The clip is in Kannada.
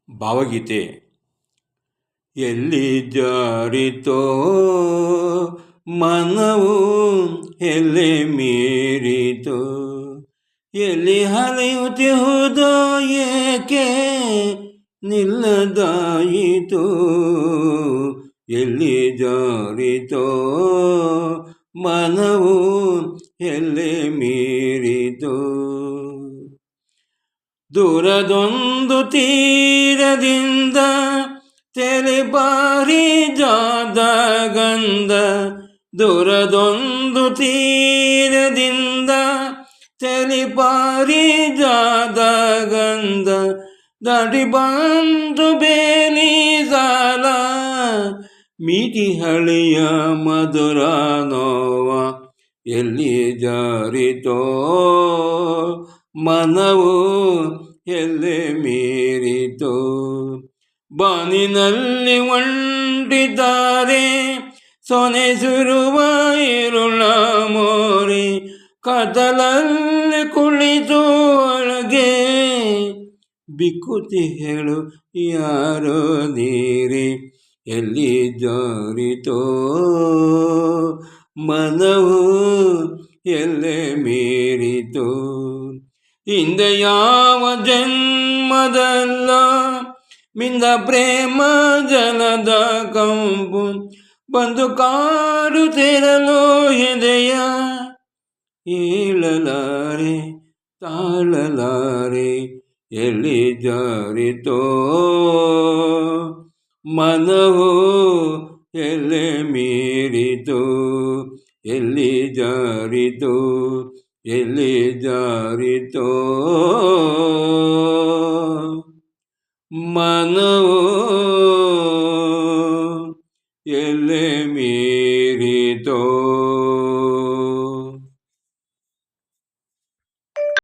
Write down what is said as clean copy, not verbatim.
ಭಾವಗೀತೆ. ಎಲ್ಲಿ ಜಾರಿತೋ ಮನವು, ಎಲ್ಲಿ ಮೀರಿತೋ, ಎಲ್ಲಿ ಅಲೆಯುತ್ತಿಹುದೋ, ಏಕೆ ನಿಲ್ಲದಾಯಿತು. ಎಲ್ಲಿ ಜಾರಿತೋ ಮನವು, ಎಲ್ಲಿ ಮೀರಿತೋ. ದೂರದೊಂದು ತೀರದಿಂದ ತೆಲಿಬಾರಿ ಜಾದ ಗಂಧ, ದೂರದೊಂದು ತೀರದಿಂದ ತೆಲಿಬಾರಿ ಜಾದ ಗಂಧ, ದಾಟಿ ಬಂದು ಬೇಲಿ ಸಾಲ ಮೀಟಿ ಹಳಿಯ ಮಧುರ ನೋವ. ಎಲ್ಲಿ ಜಾರಿತೋ ಮನವು, ಎಲ್ಲಿ ಮೀರಿತೋ. ಬಾನಿನಲ್ಲಿ ಒಂಟಿದ್ದಾರೆ ಸೊನೆಸಿರುವ ಇರುಳ ಮೋರಿ, ಕತ್ತಲಲ್ಲಿ ಕುಳಿತು ಒಳಗೆ ಬಿಕ್ಕುತ್ತಿ ಹೇಳು ಯಾರೋ ನೀರಿ. ಎಲ್ಲಿ ಜಾರಿತೋ ಮನವು, ಎಲ್ಲಿ ಮೀರಿತೋ. ಹಿಂದೆ ಯಾವ ಜನ್ಮದಲ್ಲ ಮಿಂದ ಪ್ರೇಮ ಜಲದ ಕಂಪು, ಬಂದು ಕಾಡುತ್ತಿರಲು ಎದೆಯ ಹೇಳಲಾರೆ ತಾಳಲಾರೆ. ಎಲ್ಲಿ ಜಾರಿತೋ ಮನವು, ಎಲ್ಲಿ ಮೀರಿತೋ. ಎಲ್ಲಿ ಜಾರಿತೋ, ಎಲ್ಲಿ ಜಾರಿತೋ ಮನವು, ಎಲ್ಲಿ ಮೀರಿತೋ.